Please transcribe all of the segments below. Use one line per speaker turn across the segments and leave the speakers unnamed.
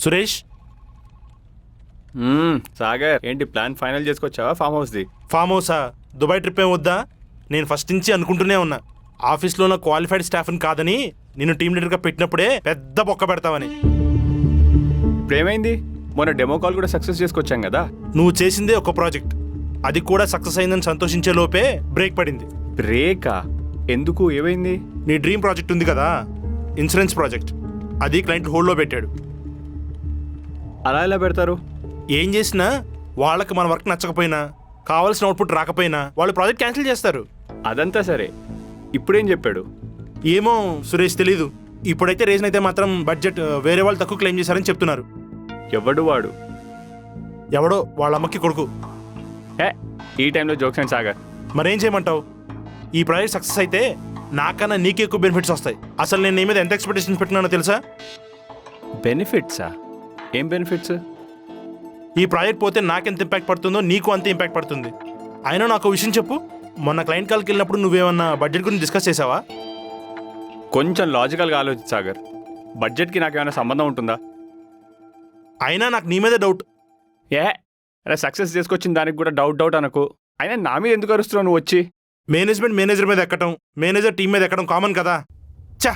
సురేష్,
సాగర్ ఏంటి plan final చేసుకొచ్చావా farm హౌస్ది?
ఫామ్ హౌసా? దుబాయ్ ట్రిప్ ఏం వద్దా? నేను ఫస్ట్ నుంచి అనుకుంటూనే ఉన్నా, ఆఫీస్లో ఉన్న క్వాలిఫైడ్ స్టాఫ్ని కాదని నేను టీం లీడర్గా పెట్టినప్పుడే పెద్ద బొక్క పెడతావని.
ఇప్పుడేమైంది? మొన్న డెమో కాల్ కూడా సక్సెస్ చేసుకొచ్చాం కదా.
నువ్వు చేసిందే ఒక ప్రాజెక్ట్, అది కూడా సక్సెస్ అయిందని సంతోషించే లోపే బ్రేక్ పడింది.
బ్రేకా? ఎందుకు, ఏమైంది?
నీ డ్రీమ్ ప్రాజెక్ట్ ఉంది కదా, ఇన్సూరెన్స్ ప్రాజెక్ట్, అది క్లయింట్ హోల్డ్లో పెట్టాడు.
అలా ఎలా పెడతారు?
ఏం చేసినా వాళ్ళకి మన వర్క్ నచ్చకపోయినా, కావాల్సిన అవుట్పుట్ రాకపోయినా వాళ్ళు ప్రాజెక్ట్ క్యాన్సిల్ చేస్తారు.
అదంతా సరే, ఇప్పుడేం చెప్పాడు?
ఏమో సురేష్, తెలీదు. ఇప్పుడైతే రీజన్ అయితే మాత్రం బడ్జెట్ వేరే వాళ్ళు తక్కువ క్లెయిమ్ చేశారని చెప్తున్నారు.
ఎవడు వాడు?
ఎవడో వాళ్ళ అమ్మకి కొడుకు.
ఈ టైంలో జోక్స్ అండ్ సాగర్.
మరేం చేయమంటావు? ఈ ప్రాజెక్ట్ సక్సెస్ అయితే నాకన్నా నీకే ఎక్కువ బెనిఫిట్స్ వస్తాయి. అసలు నేను నీ మీద ఎంత ఎక్స్పెక్టేషన్స్ పెట్టినానో తెలుసా?
బెనిఫిట్సా? ఏం బెనిఫిట్స్?
ఈ ప్రాజెక్ట్ పోతే నాకెంత ఇంపాక్ట్ పడుతుందో నీకు అంత ఇంపాక్ట్ పడుతుంది. అయినా నాకు విషయం చెప్పు, మొన్న క్లయింట్ కాల్కి వెళ్ళినప్పుడు నువ్వేమన్నా బడ్జెట్ గురించి డిస్కస్ చేసావా?
కొంచెం లాజికల్గా ఆలోచించు సాగర్. బడ్జెట్కి నాకేమైనా సంబంధం ఉంటుందా?
అయినా నాకు నీ మీద డౌట్.
అరే సక్సెస్ చేసుకొచ్చిన దానికి కూడా డౌట్ అనకు. అయినా నా మీద ఎందుకు అరుస్తున్నావు నువ్వు వచ్చి?
మేనేజ్మెంట్ మేనేజర్ మీద ఎక్కడం, మేనేజర్ టీం మీద ఎక్కడం కామన్ కదా. చా,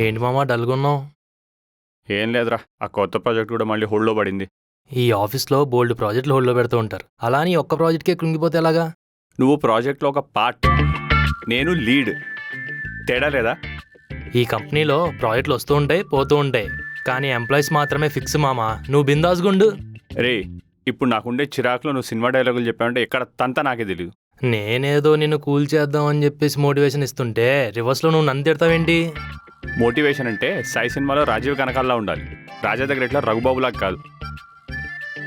ఏంటి మామ డల్గున్నావు?
ఏం లేదురా, ఆ కొత్త ప్రాజెక్ట్ కూడా మళ్ళీ హోల్డ్లో పడింది.
ఈ ఆఫీస్లో బోల్డ్ ప్రాజెక్టులు హోల్డ్లో పెడుతూ ఉంటారు, అలా అని ఒక్క ప్రాజెక్ట్కే కృంగిపోతే ఎలాగా?
నువ్వు ప్రాజెక్ట్లో ఒక పార్ట్, నేను లీడ్. తేడా లేదా?
ఈ కంపెనీలో ప్రాజెక్టులు వస్తూ ఉంటాయి పోతూ ఉంటాయి, కానీ ఎంప్లాయీస్ మాత్రమే ఫిక్స్ మామ. నువ్వు బిందాస్ గుండు.
రే, ఇప్పుడు నాకుండే చిరాకులో నువ్వు సినిమా డైలాగులు చెప్పావంటే ఎక్కడ తంత నాకే తెలియదు.
నేనేదో నిన్ను కూల్ చేద్దాం అని చెప్పేసి మోటివేషన్ ఇస్తుంటే రివర్స్లో నువ్వు నన్ను తిడతావేంటి?
మోటివేషన్ అంటే సాయి సినిమాలో రాజీవ్ కనకాల్లా ఉండాలి, రాజా దగ్గర ఇట్లా రఘుబాబులాగా కాదు.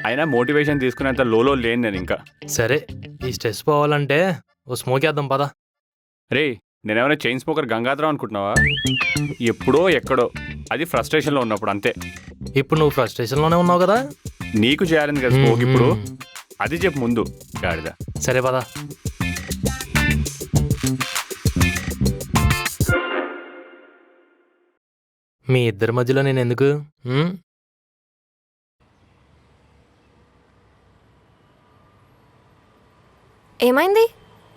అయినా మోటివేషన్ తీసుకునేంత లోలో లేను నేను ఇంకా.
సరే, ఈ స్ట్రెస్ పోవాలంటే ఓ స్మోక్ వేద్దాం పదా.
రే, నేనేమైనా చైన్ స్మోకర్ గంగాధరం అనుకుంటున్నావా? ఎప్పుడో ఎక్కడో, అది ఫ్రస్ట్రేషన్లో ఉన్నప్పుడు అంతే.
ఇప్పుడు నువ్వు ఫ్రస్ట్రేషన్లోనే ఉన్నావు కదా.
నీకు చేయాలని కదా స్మోక్ ఇప్పుడు, అది చెప్పు ముందు గాడిద.
సరే పదా. మీ ఇద్దరి మధ్యలో నేను ఎందుకు?
ఏమైంది?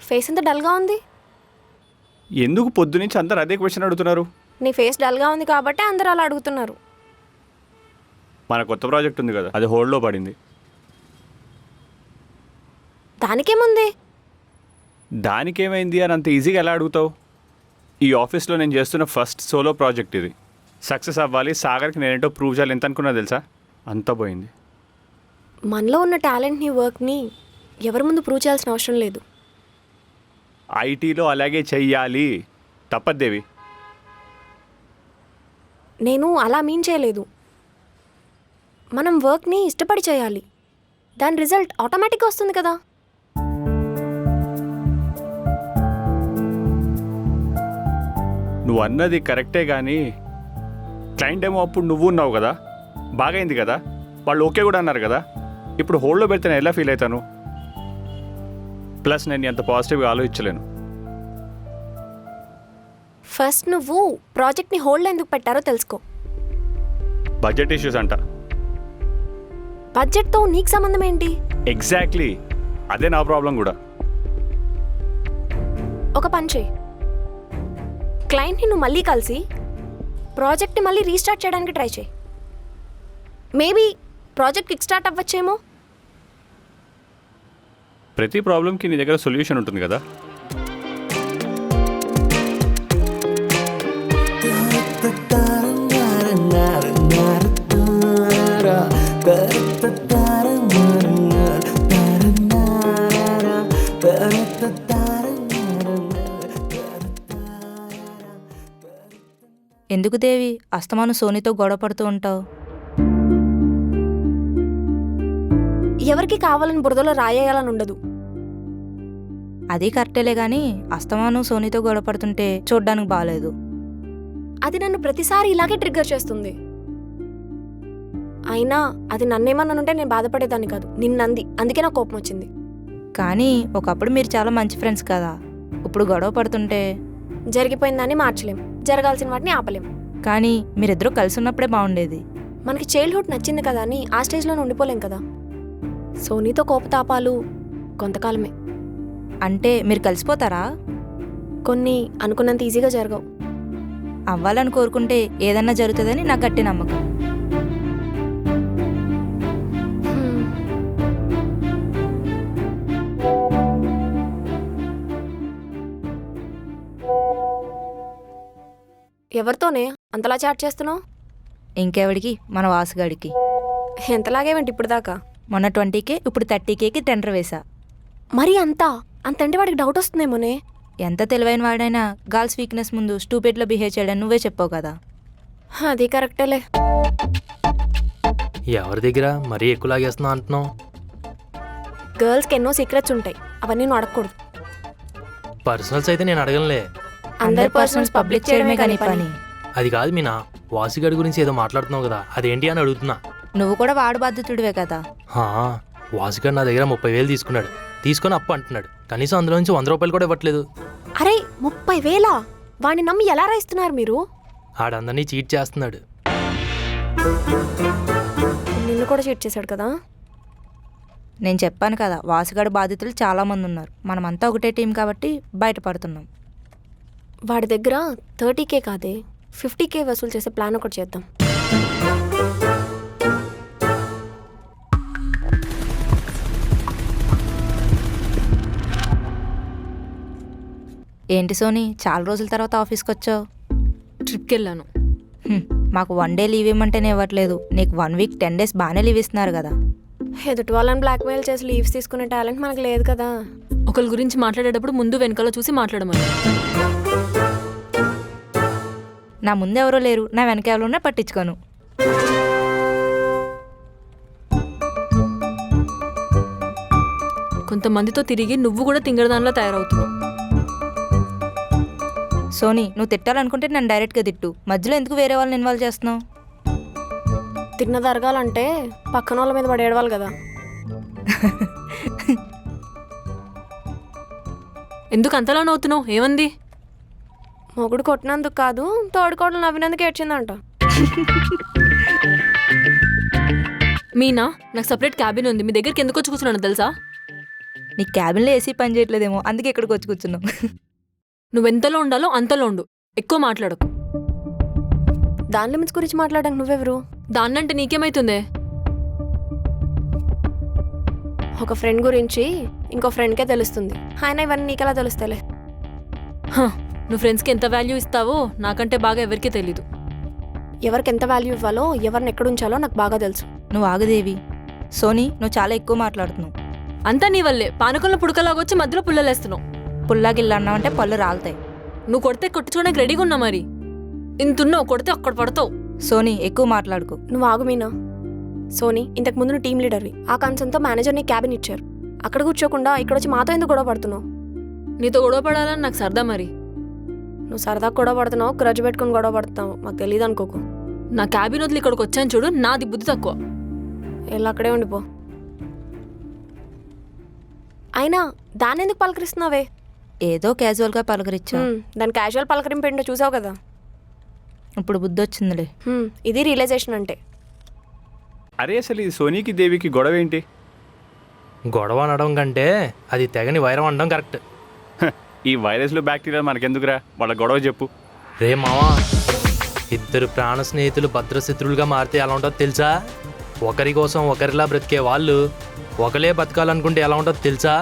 ఫేస్ ఎంత డల్గా ఉంది?
ఎందుకు పొద్దునుంచి అందరు అదే క్వశ్చన్ అడుగుతున్నారు?
నీ ఫేస్ డల్గా ఉంది కాబట్టి అందరూ అలా అడుగుతున్నారు.
మన కొత్త ప్రాజెక్ట్ ఉంది కదా, అది హోల్డ్లో పడింది.
దానికేముంది?
దానికేమైంది అని అంత ఈజీగా ఎలా అడుగుతావు? ఈ ఆఫీస్లో నేను చేస్తున్న ఫస్ట్ సోలో ప్రాజెక్ట్ ఇది. సక్సెస్ అవ్వాలి, సాగర్కి నేనేంటో ప్రూవ్ చేయాలి. ఎంత అనుకున్నా తెలుసా? అంతా పోయింది.
మనలో ఉన్న టాలెంట్ని, వర్క్ని ఎవరి ముందు ప్రూవ్ చేయాల్సిన అవసరం లేదు.
ఐటీలో అలాగే చెయ్యాలి, తప్పద్దేవి.
నేను అలా మీన్ చేయలేదు. మనం వర్క్ని ఇష్టపడి చేయాలి, దాని రిజల్ట్ ఆటోమేటిక్గా వస్తుంది కదా.
నువ్వు అన్నది కరెక్టే, కానీ క్లయింట్ ఏమో అప్పుడు నువ్వు ఉన్నావు కదా, బాగైంది కదా, వాళ్ళు ఓకే కూడా అన్నారు కదా. ఇప్పుడు హోల్డ్లో పెడితే నేను ఎలా ఫీల్ అవుతాను? ప్లస్ నేను ఎంత పాజిటివ్గా ఆలోచించలేను.
ఫస్ట్ నువ్వు ప్రాజెక్ట్ని హోల్డ్ ఎందుకు పెట్టారో తెలుసుకో.
బడ్జెట్ ఇష్యూస్ అంట.
బడ్జెట్తో నీకు సంబంధం ఏంటి?
ఎగ్జాక్ట్లీ, అదే నా ప్రాబ్లం కూడా.
ఒక పని చేయి, క్లయింట్ని నువ్వు మళ్ళీ కలిసి ప్రాజెక్ట్ని మళ్ళీ రీస్టార్ట్ చేయడానికి ట్రై చేయి. మేబీ ప్రాజెక్ట్ కిక్ స్టార్ట్ అవ్వచ్చేమో.
ప్రతి ప్రాబ్లంకి నీ దగ్గర సొల్యూషన్ ఉంటుంది కదా.
ఎందుకు దేవి అస్తమాను సోనీతో గొడవ పడుతూ ఉంటావు?
ఎవరికి కావాలని బురదలో రాయేయాలని ఉండదు.
అది కరెక్టేలే గాని అస్తమాను సోనీతో గొడవపడుతుంటే చూడ్డానికి బాగాలేదు.
అది నన్ను ప్రతిసారి ఇలాగే ట్రిగ్గర్ చేస్తుంది. అయినా అది నన్నేమన్నానుంటే నేను బాధపడేదాన్ని కాదు, నిన్నంది. అందుకే నాకు కోపం వచ్చింది.
కానీ ఒకప్పుడు మీరు చాలా మంచి ఫ్రెండ్స్ కదా, ఇప్పుడు గొడవ పడుతుంటే.
జరిగిపోయిందాన్ని మార్చలేం, జరగాల్సిన వాటిని ఆపలేం.
కానీ మీరిద్దరూ కలిసి ఉన్నప్పుడే బాగుండేది.
మనకి చైల్డ్హుడ్ నచ్చింది కదా అని ఆ స్టేజ్లోనే ఉండిపోలేం కదా. సోనీతో కోపతాపాలు కొంతకాలమే.
అంటే మీరు కలిసిపోతారా?
కొన్ని అనుకున్నంత ఈజీగా జరగవు.
అవ్వాలని కోరుకుంటే ఏదన్నా జరుగుతుందని నాకు గట్టి నమ్మకం.
హ్మ్. ఎవరితోనే అంతలా చాట్ చేస్తున్నావు?
ఇంకెవడికి, మన వాసుగాడికి.
ఎంతలాగేవంటి ఇప్పుడు దాకా?
మొన్న 20K, ఇప్పుడు 30Kకి టెండర్ వేశా.
మరి అంతంటే వాడికి డౌట్ వస్తుందేమోనే.
ఎంత తెలివైన వాడైనా గర్ల్స్ వీక్నెస్ ముందు స్టూపిడ్లో బిహేవ్ చేయడం నువ్వే చెప్పావు కదా.
అది కరెక్టేలే.
ఎవరి దగ్గర మరీ ఎక్కువ లాగేస్తున్నావు అంటున్నావు?
గర్ల్స్కి ఎన్నో సీక్రెట్స్ ఉంటాయి, అవన్నీ నువ్వు అడగకూడదు.
పర్సనల్స్ అయితే నేను అడగనులే.
అందరి పర్సనల్స్ పబ్లిక్ చేయడమే కానీ పని.
అది కాదు మీనా, వాసిగడి గురించి ఏదో మాట్లాడుతున్నావు కదా, అదేంటి అని అడుగుతున్నా.
నువ్వు కూడా వాడు బాధ్యతుడివే కదా.
హా, వాసిగడు నా దగ్గర 30,000 తీసుకున్నాడు, తీసుకొని అప్పు అంటున్నాడు. కనీసం అందులో నుంచి 100 రూపాయలు కూడా ఇవ్వట్లేదు.
అరే 30,000? వాడిని నమ్మి ఎలా రాయిస్తున్నారు మీరు?
ఆడందరినీ చీట్ చేస్తున్నాడు.
నిన్ను కూడా చీట్ చేశాడు కదా.
నేను చెప్పాను కదా, వాసుగాడి బాధితులు చాలామంది ఉన్నారు. మనమంతా ఒకటే టీం కాబట్టి బయటపడుతున్నాం.
వాడి దగ్గర 30K కాదే 50K వసూలు చేసే ప్లాన్ ఒకటి చేద్దాం.
ఏంటి సోనీ, చాలా రోజుల తర్వాత ఆఫీస్కి వచ్చావు?
ట్రిప్కి వెళ్ళాను.
మాకు 1 డే లీవ్ ఇవ్వమంటేనే ఇవ్వట్లేదు. నీకు 1 వీక్ 10 days బాగానే లీవ్ ఇస్తున్నారు కదా.
ఎదుటి వాళ్ళని బ్లాక్మెయిల్ చేసి లీవ్స్ తీసుకునే టాలెంట్ మనకు లేదు కదా.
ఒకరి గురించి మాట్లాడేటప్పుడు ముందు వెనకాల చూసి మాట్లాడమని.
నా ముందు ఎవరో లేరు, నా వెనక ఎవరున్నా పట్టించుకోను.
కొంతమందితో తిరిగి నువ్వు కూడా తింగరదానిలో తయారవుతున్నావు.
సోనీ, నువ్వు తిట్టాలనుకుంటే నన్ను డైరెక్ట్గా తిట్టు, మధ్యలో ఎందుకు వేరే వాళ్ళని ఇన్వాల్వ్ చేస్తున్నావు?
తిన్నది అరగాలంటే పక్కన వాళ్ళ మీద పడేయడవాలి కదా.
ఎందుకు అంతలా నవ్వుతున్నావు? ఏమంది?
మొగుడు కొట్టినందుకు కాదు, తోడుకోడలు నవ్వినందుకు ఏడ్చిందంట.
మీనా, నాకు సపరేట్ క్యాబిన్ ఉంది, మీ దగ్గరికి ఎందుకు వచ్చి కూర్చున్నాను తెలుసా?
నీ క్యాబిన్లో ఏసీ పని చేయట్లేదేమో, అందుకే ఇక్కడికి వచ్చి కూర్చున్నావు.
నువ్వెంతలో ఉండాలో అంతలో ఉండు, ఎక్కువ మాట్లాడకు.
దాని లిమిట్స్ గురించి మాట్లాడడానికి నువ్వెవరు?
దాన్నంటే నీకేమైతుందే?
ఒక ఫ్రెండ్ గురించి ఇంకో ఫ్రెండ్కే తెలుస్తుంది, ఆయన ఇవన్నీ నీకెలా తెలుస్తేలే.
నువ్వు ఫ్రెండ్స్కి ఎంత వాల్యూ ఇస్తావో నాకంటే బాగా ఎవరికీ తెలీదు.
ఎవరికి ఎంత వాల్యూ ఇవ్వాలో, ఎవరిని ఎక్కడ ఉంచాలో నాకు బాగా తెలుసు.
నువ్వు ఆగదేవి. సోనీ, నువ్వు చాలా ఎక్కువ మాట్లాడుతున్నావు.
అంతా నీ వల్లే. పానకంలో పుడకలాగొచ్చి మధ్యలో పుల్లలేస్తున్నావు.
పుల్లాగిల్లా అన్నావంటే పళ్ళు రాలుతాయి.
నువ్వు కొడితే కొట్టించుకోవడానికి రెడీగా ఉన్నా, మరి ఇంతున్నావు, కొడితే అక్కడ పడతావు.
సోనీ, ఎక్కువ మాట్లాడుకో.
నువ్వు ఆగు మీనా. సోనీ, ఇంతకు ముందు నువ్వు టీం లీడర్వి. ఆ కన్సర్న్తో మేనేజర్ నీ క్యాబిన్ ఇచ్చారు. అక్కడ కూర్చోకుండా ఇక్కడ వచ్చి మాతో ఎందుకు గొడవ పడుతున్నావు?
నీతో గొడవ పడాలని నాకు సరదా. మరి
నువ్వు సరదాగా గొడవ పడుతున్నావు, గ్రడ్జ్ పెట్టుకుని గొడవ పడుతున్నావు, మాకు తెలియదు అనుకోకు.
నా క్యాబిన్ వదిలి ఇక్కడికి వచ్చాను చూడు, నాది బుద్ధి తక్కువ.
ఎలా అక్కడే ఉండిపో. అయినా దాన్ని ఎందుకు పలకరిస్తున్నావే?
ఏదో క్యాజువల్గా పలకరించా.
దాని క్యాజువల్ పలకరింపు ఏంటో చూసావు కదా.
ఇప్పుడు బుద్ధి వచ్చిందిలే.
ఇది రియలైజేషన్ అంటే.
అరే అసలు ఈ సోనీకి దేవికి గొడవ ఏంటి?
గొడవ అనడం కంటే అది తెగని వైరం అనడం కరెక్ట్.
ఈ వైరస్లు బ్యాక్టీరియా మనకెందుకురా, వాళ్ళ గొడవ చెప్పు.
రే మావా, ఇద్దరు ప్రాణ స్నేహితులు భద్రశత్రులుగా మారితే ఎలా ఉంటుందో తెలుసా? ఒకరి కోసం ఒకరిలా బ్రతికే వాళ్ళు ఒకలే బతకాలనుకుంటే ఎలా ఉంటుందో తెలుసా?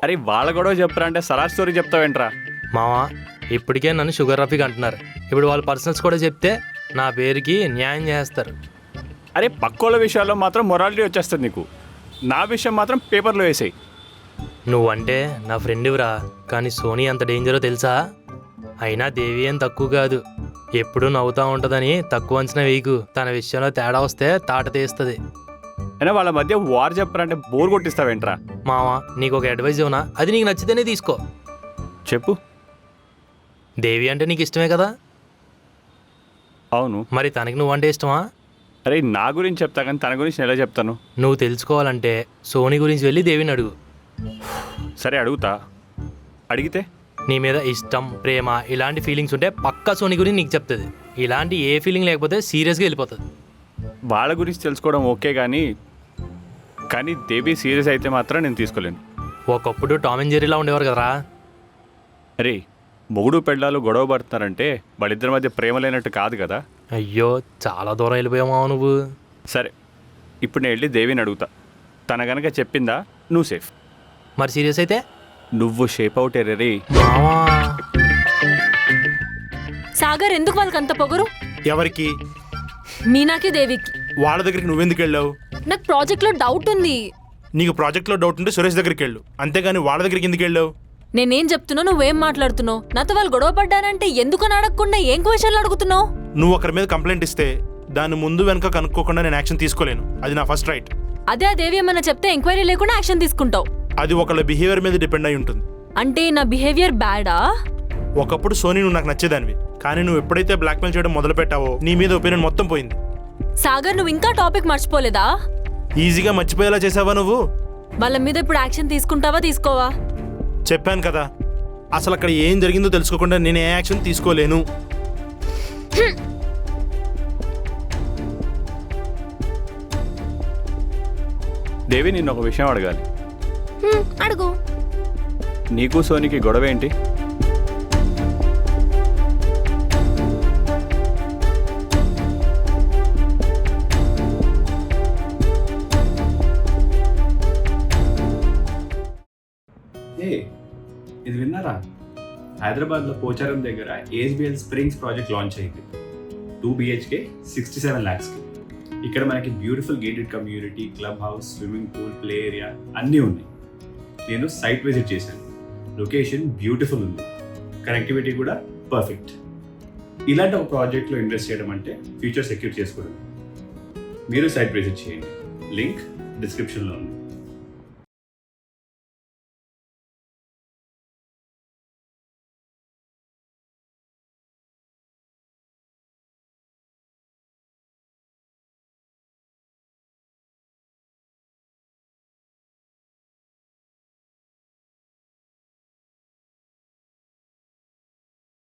అరే వాళ్ళ గొడవ చెప్పురా అంటే సరా స్టోరీ చెప్తావేంట్రా?
మావా, ఇప్పటికే నన్ను షుగర్ రఫీక్ అంటున్నారు. ఇప్పుడు వాళ్ళ పర్సనల్స్ కూడా చెప్తే నా పేరుకి న్యాయం చేస్తారు.
అరే పక్కోళ్ళ విషయాల్లో మాత్రం మొరాలిటీ వచ్చేస్తుంది నీకు, నా విషయం మాత్రం పేపర్లో వేసేయి.
నువ్వంటే నా ఫ్రెండ్విరా, కానీ సోనీ అంత డేంజరో తెలుసా? అయినా దేవి ఏం తక్కువ కాదు, ఎప్పుడూ నవ్వుతూ ఉంటుందని తక్కువ అంచనా వేయకు. తన విషయంలో తేడా వస్తే తాట తీస్తుంది.
అయినా వాళ్ళ మధ్య వార్ చెప్పారంటే బోర్ కొట్టిస్తావేంట్రా?
మావా నీకు ఒక అడ్వైజ్ ఇవ్వనా, అది నీకు నచ్చితేనే తీసుకో.
చెప్పు.
దేవి అంటే నీకు ఇష్టమే కదా,
అవును.
మరి తనకి నువ్వంటే ఇష్టమా?
అరే నా గురించి చెప్తా కానీ తన గురించి నేను ఎలా చెప్తాను?
నువ్వు తెలుసుకోవాలంటే సోనీ గురించి వెళ్ళి దేవిని అడుగు.
సరే అడుగుతా. అడిగితే
నీ మీద ఇష్టం, ప్రేమ ఇలాంటి ఫీలింగ్స్ ఉంటే పక్కా సోనీ గురించి నీకు చెప్తుంది. ఇలాంటి ఏ ఫీలింగ్ లేకపోతే సీరియస్గా వెళ్ళిపోతుంది.
వాళ్ళ గురించి తెలుసుకోవడం ఓకే కానీ దేవి సీరియస్ అయితే మాత్రం నేను తీసుకోలేను.
ఒకప్పుడు టామ్ అండ్ జెర్రీలా ఉండేవారు కదరా.
అరే మొగుడు పెళ్ళాలు గొడవ పడుతున్నారంటే వాళ్ళిద్దరి మధ్య ప్రేమ లేనట్టు కాదు కదా.
అయ్యో చాలా దూరం వెళ్ళిపోయామా నువ్వు.
సరే ఇప్పుడు నేను వెళ్ళి దేవిని అడుగుతా. తన గనక చెప్పిందా నువ్వు సేఫ్.
మరి సీరియస్ అయితే
నువ్వు షేప్ అవుట్ ఎర్రీ.
మావా
సాగర్ ఎందుకు వాళ్ళకి అంత పొగరు?
ఎవరికి?
మీనాకి దేవికి.
వాళ్ళ దగ్గరికి నువ్వెందుకు వెళ్ళావు?
నాకు ప్రాజెక్ట్లో డౌట్ ఉంది.
నీకు ప్రాజెక్ట్లో డౌట్ ఉంటే సురేష్ దగ్గరికి వెళ్ళు, అంతేగాని వాళ్ళ దగ్గరికి ఎందుకు వెళ్ళావు?
నేనేం చెప్తున్నా నువ్వేం మాట్లాడుతున్నావు? నాతో వాళ్ళు గొడవ పడ్డారంటే ఎందుకు అడగకుండా ఏం క్వశ్చన్లు అడుగుతున్నావు?
నువ్వు ఒకరి మీద కంప్లైంట్ ఇస్తే దాన్ని ముందు వెనక కనుక్కోకుండా నేను యాక్షన్ తీసుకోలేను. అది నా ఫస్ట్ రైట్.
అదే ఆ దేవి ఏమన్నా చెప్తే ఎంక్వైరీ లేకుండా యాక్షన్ తీసుకుంటావు.
అది ఒకళ్ళ బిహేవియర్ మీద డిపెండ్ అయి ఉంటుంది.
అంటే నా బిహేవియర్ బ్యాడా?
ఒకప్పుడు సోనీ నువ్వు నాకు నచ్చేదానివి, కానీ నువ్వు ఎప్పుడైతే బ్లాక్మెయిల్ చేయడం మొదలు పెట్టావో నీ మీద ఒపీనియన్ మొత్తం పోయింది.
సాగర్ నువ్వు ఇంకా టాపిక్ మర్చిపోలేదా?
ఈజీగా మర్చిపోయేలా చేసావా నువ్వు?
వాళ్ళ మీద ఇప్పుడు యాక్షన్ తీసుకుంటావా తీసుకోవా?
చెప్పాను కదా, అసలు అక్కడ ఏం జరిగిందో తెలుసుకోకుండా నేను ఏ యాక్షన్ తీసుకోలేను.
దేవి నిన్ను ఒక విషయం అడగాలి.
అడుగు.
నీకు సోనీకి గొడవ ఏంటి? ఇది విన్నారా? హైదరాబాద్లో పోచారం దగ్గర ఏస్బిఎల్ స్ప్రింగ్స్ ప్రాజెక్ట్ లాంచ్ అయింది. 2 BHK 67 lakhsకి. ఇక్కడ మనకి beautiful gated community, club house, swimming pool, play area అన్నీ ఉన్నాయి. నేను సైట్ విజిట్ చేశాను. లొకేషన్ బ్యూటిఫుల్ ఉంది, కనెక్టివిటీ కూడా పర్ఫెక్ట్. ఇలాంటి ఒక ప్రాజెక్ట్లో ఇన్వెస్ట్ చేయడం అంటే ఫ్యూచర్ సెక్యూర్ చేసుకోవడం. మీరు సైట్ విజిట్ చేయండి, లింక్ డిస్క్రిప్షన్లో ఉంది.